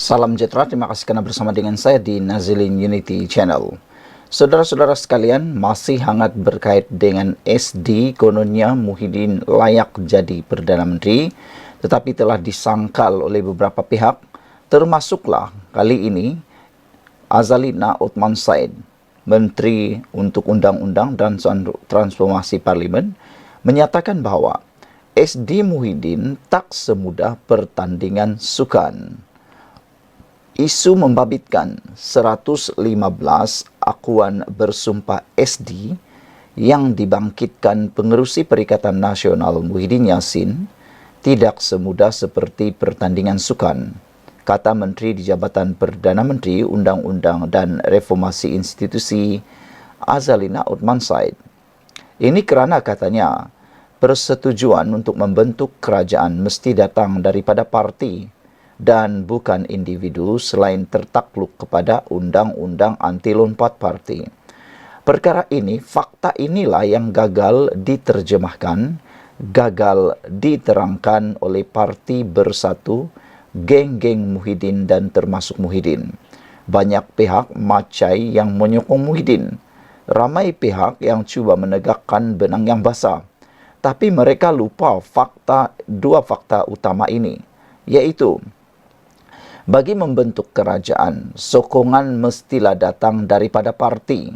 Salam sejahtera, terima kasih karena bersama dengan saya di Nazilin Unity Channel. Saudara-saudara sekalian, masih hangat berkait dengan SD, kononnya Muhyiddin layak jadi Perdana Menteri, tetapi telah disangkal oleh beberapa pihak, termasuklah kali ini Azalina Othman Said, Menteri untuk Undang-Undang dan Transformasi Parlimen, menyatakan bahwa SD Muhyiddin tak semudah pertandingan sukan. Isu membabitkan 115 akuan bersumpah SD yang dibangkitkan pengerusi Perikatan Nasional Muhyiddin Yassin tidak semudah seperti pertandingan sukan, kata Menteri di Jabatan Perdana Menteri Undang-Undang dan Reformasi Institusi Azalina Othman Said. Ini kerana katanya persetujuan untuk membentuk kerajaan mesti datang daripada parti dan bukan individu selain tertakluk kepada Undang-Undang Anti Lompat Parti. Perkara ini, fakta inilah yang gagal diterjemahkan, gagal diterangkan oleh Parti Bersatu, geng-geng Muhyiddin dan termasuk Muhyiddin. Banyak pihak macai yang menyokong Muhyiddin. Ramai pihak yang cuba menegakkan benang yang basah. Tapi mereka lupa dua fakta utama ini, yaitu bagi membentuk kerajaan, sokongan mestilah datang daripada parti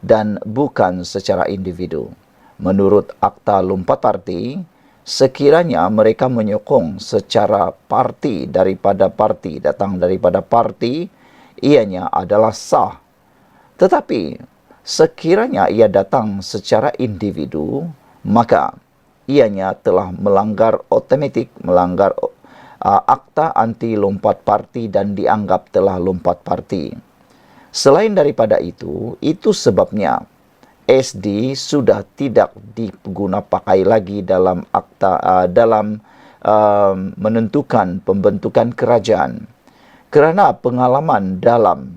dan bukan secara individu. Menurut Akta Lompat Parti, sekiranya mereka menyokong secara parti, datang daripada parti, ianya adalah sah. Tetapi, sekiranya ia datang secara individu, maka ianya telah melanggar Akta Anti Lompat Parti dan dianggap telah lompat parti. Selain daripada itu sebabnya SD sudah tidak diguna pakai lagi dalam menentukan pembentukan kerajaan. Kerana pengalaman dalam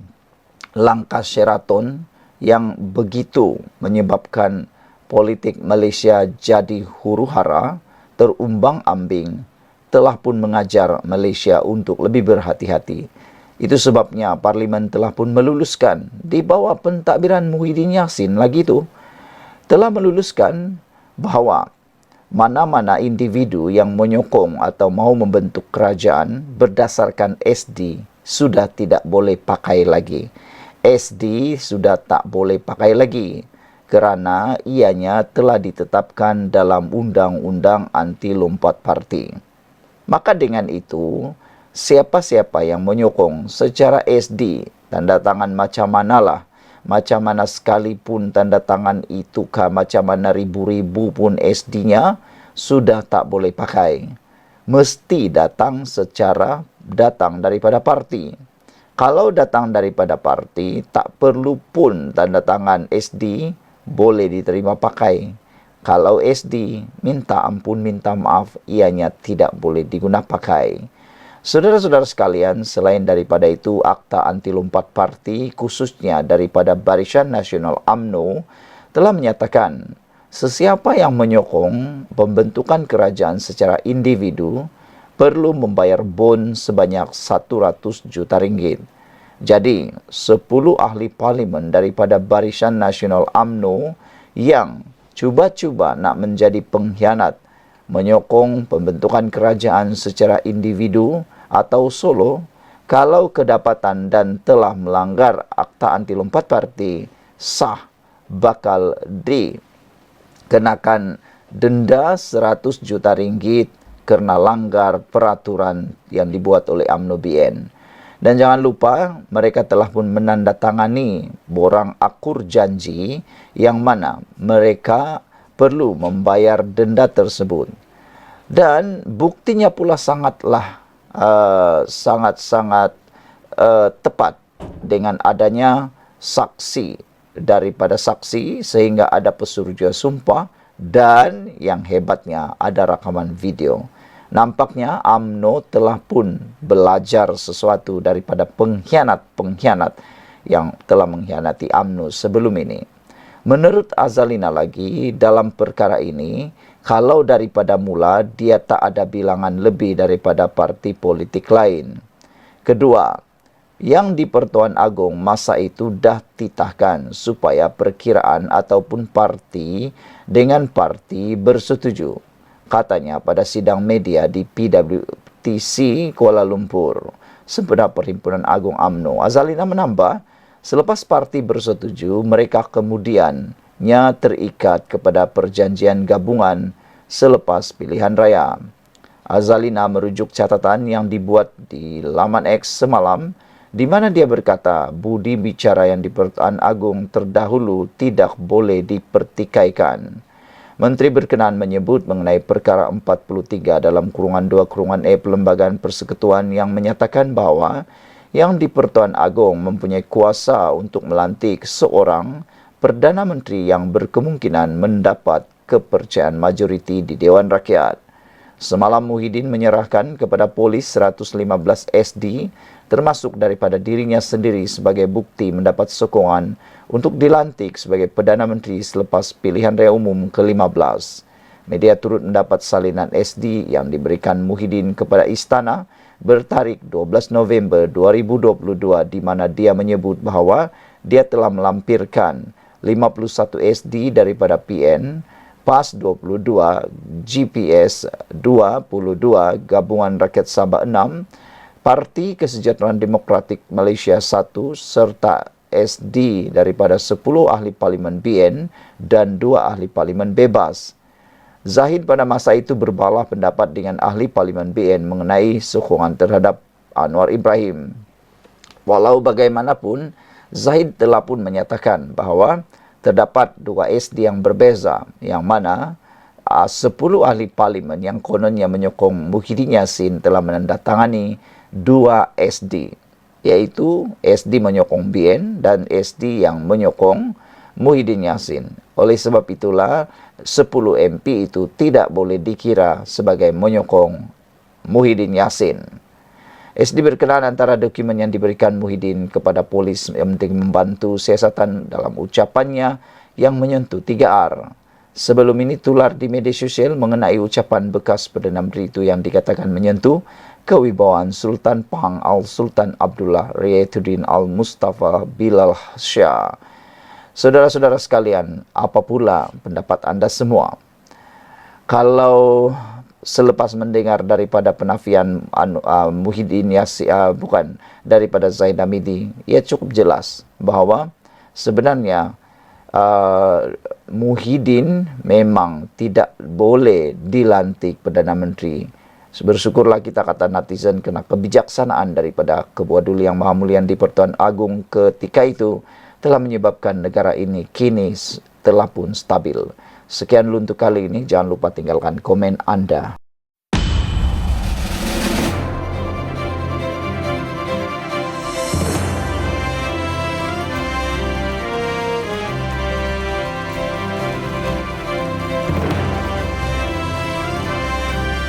langkah Sheraton yang begitu menyebabkan politik Malaysia jadi huru-hara, terumbang-ambing, telah pun mengajar Malaysia untuk lebih berhati-hati. Itu sebabnya Parlimen telah pun meluluskan di bawah pentadbiran Muhyiddin Yassin lagi itu, telah meluluskan bahawa mana-mana individu yang menyokong atau mahu membentuk kerajaan berdasarkan SD sudah tidak boleh pakai lagi. SD sudah tak boleh pakai lagi kerana ianya telah ditetapkan dalam Undang-Undang Anti Lompat Parti. Maka dengan itu, siapa-siapa yang menyokong secara SD, tanda tangan macam mana sekalipun tanda tangan itu macam mana ribu-ribu pun SD-nya, sudah tak boleh pakai. Mesti datang daripada parti. Kalau datang daripada parti, tak perlu pun tanda tangan SD, boleh diterima pakai. Kalau SD, minta ampun, minta maaf, ianya tidak boleh digunakan pakai. Saudara-saudara sekalian, selain daripada itu, Akta Anti Lompat Parti, khususnya daripada Barisan Nasional UMNO, telah menyatakan sesiapa yang menyokong pembentukan kerajaan secara individu perlu membayar bon sebanyak 100 juta ringgit. Jadi, 10 ahli parlimen daripada Barisan Nasional UMNO yang cuba-cuba nak menjadi pengkhianat, menyokong pembentukan kerajaan secara individu atau solo, kalau kedapatan dan telah melanggar Akta Anti Lompat Parti, sah bakal dikenakan denda 100 juta ringgit kerana langgar peraturan yang dibuat oleh UMNO BN. Dan jangan lupa, mereka telah pun menandatangani borang akur janji yang mana mereka perlu membayar denda tersebut. Dan buktinya pula sangat tepat dengan adanya saksi sehingga ada persetujuan sumpah dan yang hebatnya ada rakaman video. Nampaknya UMNO telah pun belajar sesuatu daripada pengkhianat yang telah mengkhianati UMNO sebelum ini. Menurut Azalina lagi, dalam perkara ini, kalau daripada mula dia tak ada bilangan lebih daripada parti politik lain. Kedua, yang di Pertuan Agong masa itu dah titahkan supaya perkiraan ataupun parti dengan parti bersetuju. Katanya pada sidang media di PWTC Kuala Lumpur, sempena Perhimpunan Agung UMNO. Azalina menambah, selepas parti bersetuju, mereka kemudiannya terikat kepada perjanjian gabungan selepas pilihan raya. Azalina merujuk catatan yang dibuat di laman X semalam, di mana dia berkata budi bicara yang di Pertuan Agong terdahulu tidak boleh dipertikaikan. Menteri berkenaan menyebut mengenai perkara 43 dalam kurungan 2/E Perlembagaan Persekutuan yang menyatakan bahawa yang di Pertuan Agong mempunyai kuasa untuk melantik seorang Perdana Menteri yang berkemungkinan mendapat kepercayaan majoriti di Dewan Rakyat. Semalam Muhyiddin menyerahkan kepada polis 115 SD termasuk daripada dirinya sendiri sebagai bukti mendapat sokongan untuk dilantik sebagai Perdana Menteri selepas pilihan raya umum ke-15. Media turut mendapat salinan SD yang diberikan Muhyiddin kepada istana bertarikh 12 November 2022 di mana dia menyebut bahawa dia telah melampirkan 51 SD daripada PN, PAS 22, GPS 22, Gabungan Rakyat Sabah 6, Parti Kesejahteraan Demokratik Malaysia 1 serta SD daripada 10 ahli parlimen BN dan 2 ahli parlimen bebas. Zahid pada masa itu berbalah pendapat dengan ahli parlimen BN mengenai sokongan terhadap Anwar Ibrahim. Walau bagaimanapun, Zahid telah pun menyatakan bahawa terdapat 2 SD yang berbeza, yang mana 10 ahli parlimen yang kononnya menyokong Muhyiddin Yassin telah menandatangani 2 SD, iaitu SD menyokong BN dan SD yang menyokong Muhyiddin Yassin. Oleh sebab itulah 10 MP itu tidak boleh dikira sebagai menyokong Muhyiddin Yassin. SD berkenaan antara dokumen yang diberikan Muhyiddin kepada polis yang membantu siasatan dalam ucapannya yang menyentuh 3R. Sebelum ini tular di media sosial mengenai ucapan bekas Perdana Menteri itu yang dikatakan menyentuh kewibawaan Sultan Pahang Al-Sultan Abdullah Riayatuddin Al-Mustafa Bilal Shah. Saudara-saudara sekalian, apa pula pendapat anda semua? Kalau selepas mendengar daripada penafian Muhyiddin Yassin, daripada Zaid Hamidi, ia cukup jelas bahawa sebenarnya Muhyiddin memang tidak boleh dilantik Perdana Menteri. Bersyukurlah kita, kata netizen, kena kebijaksanaan daripada Ketua Duli Yang Maha Mulia di Pertuan Agong ketika itu telah menyebabkan negara ini kini telah pun stabil. Sekian dulu untuk kali ini. Jangan lupa tinggalkan komen anda.